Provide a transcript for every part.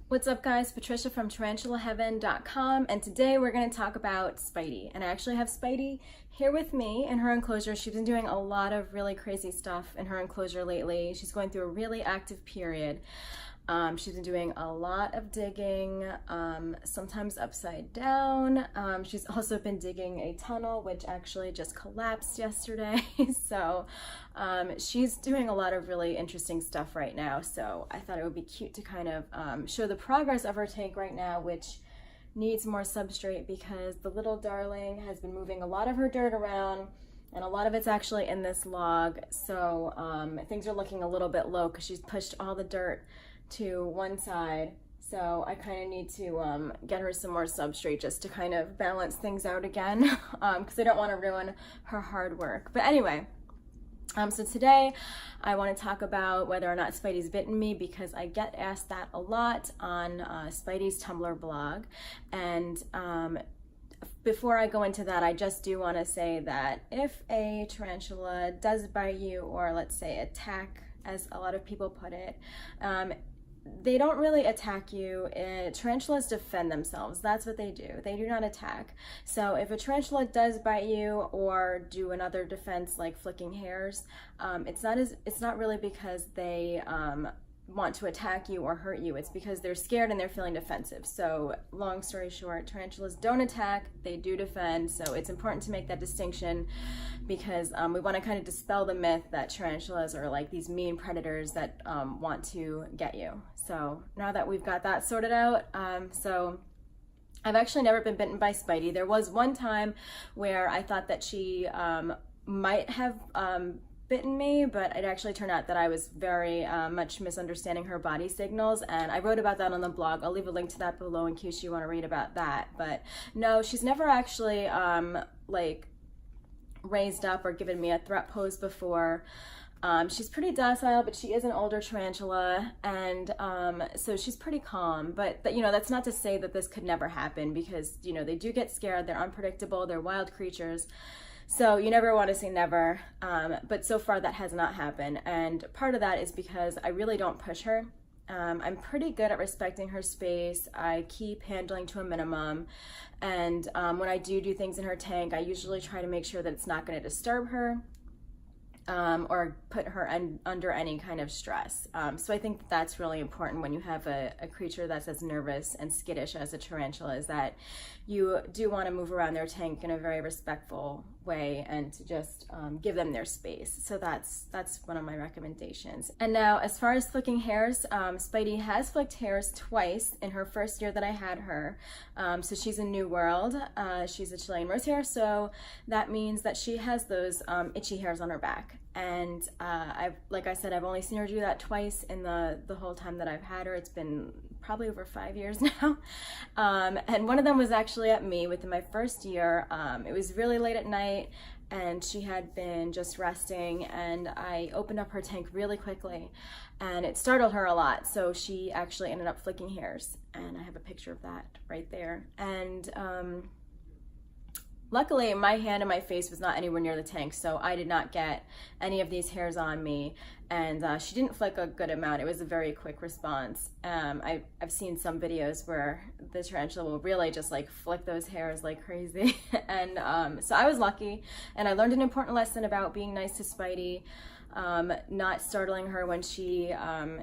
What's up guys, Patricia from tarantulaheaven.com, and today we're going to talk about Spidey. And I actually have Spidey here with me in her enclosure. She's been doing a lot of really crazy stuff in her enclosure lately. She's going through a really active period. She's been doing a lot of digging, sometimes upside down. She's also been digging a tunnel, which actually just collapsed yesterday. So she's doing a lot of really interesting stuff right now. So I thought it would be cute to kind of show the progress of her tank right now, which needs more substrate because the little darling has been moving a lot of her dirt around, and a lot of it's actually in this log. So things are looking a little bit low because she's pushed all the dirt to one side. So I kind of need to get her some more substrate just to kind of balance things out again because I don't want to ruin her hard work. But anyway, so today I want to talk about whether or not Spidey's bitten me, because I get asked that a lot on Spidey's Tumblr blog. And before I go into that, I just do want to say that if a tarantula does bite you, or let's say attack, as a lot of people put it, they don't really attack you. Tarantulas defend themselves. That's what they do. They do not attack. So if a tarantula does bite you or do another defense like flicking hairs, it's not really because they want to attack you or hurt you. It's because they're scared and they're feeling defensive. So long story short, tarantulas don't attack, they do defend. So it's important to make that distinction because we want to kind of dispel the myth that tarantulas are like these mean predators that want to get you. So now that we've got that sorted out, so I've actually never been bitten by Spidey. There was one time where I thought that she might have bitten me, but it actually turned out that I was very much misunderstanding her body signals, and I wrote about that on the blog. I'll leave a link to that below in case you want to read about that. But no, she's never actually like raised up or given me a threat pose before. She's pretty docile, but she is an older tarantula, and so she's pretty calm. But you know, that's not to say that this could never happen, because you know, they do get scared, they're unpredictable, they're wild creatures. So you never want to say never, but so far that has not happened. And part of that is because I really don't push her. I'm pretty good at respecting her space. I keep handling to a minimum. And when I do things in her tank, I usually try to make sure that it's not going to disturb her or put her under any kind of stress. So I think that's really important when you have a creature that's as nervous and skittish as a tarantula, is that you do want to move around their tank in a very respectful way and to just give them their space. So that's one of my recommendations. And now, as far as flicking hairs, Spidey has flicked hairs twice in her first year that I had her. So she's a new world. She's a Chilean rose hair, so that means that she has those itchy hairs on her back. And like I said, I've only seen her do that twice in the whole time that I've had her. It's been probably over 5 years now. And one of them was actually at me within my first year. It was really late at night and she had been just resting, and I opened up her tank really quickly and it startled her a lot. So she actually ended up flicking hairs, and I have a picture of that right there. And luckily, my hand and my face was not anywhere near the tank, so I did not get any of these hairs on me, and she didn't flick a good amount. It was a very quick response. I've seen some videos where the tarantula will really just like flick those hairs like crazy. And so I was lucky, and I learned an important lesson about being nice to Spidey. Not startling her when she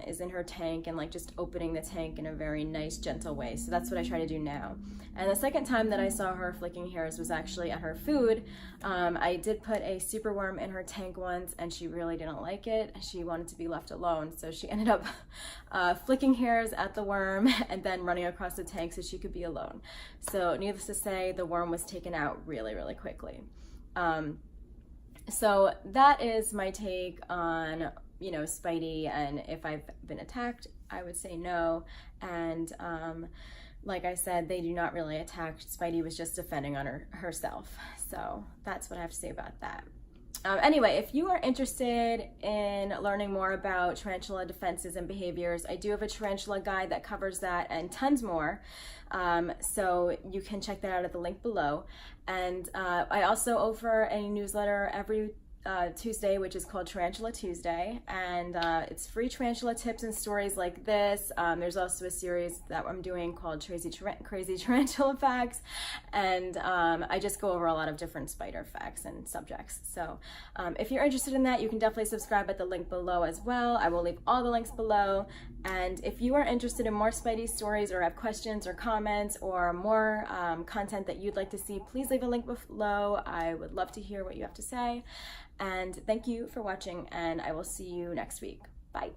is in her tank, and like just opening the tank in a very nice, gentle way. So that's what I try to do now. And the second time that I saw her flicking hairs was actually at her food. I did put a superworm in her tank once, and she really didn't like it. She wanted to be left alone, so she ended up flicking hairs at the worm and then running across the tank so she could be alone. So needless to say, the worm was taken out really, really quickly. So that is my take on, you know, Spidey, and if I've been attacked, I would say no. And like I said, they do not really attack. Spidey was just defending on herself. So that's what I have to say about that. Anyway, if you are interested in learning more about tarantula defenses and behaviors, I do have a tarantula guide that covers that and tons more. So you can check that out at the link below. And I also offer a newsletter every Tuesday, which is called Tarantula Tuesday, and it's free tarantula tips and stories like this. There's also a series that I'm doing called Crazy Tarantula Facts, and I just go over a lot of different spider facts and subjects. So if you're interested in that, you can definitely subscribe at the link below as well. I will leave all the links below. And if you are interested in more Spidey stories or have questions or comments or more content that you'd like to see, please leave a link below. I would love to hear what you have to say. And thank you for watching, and I will see you next week. Bye.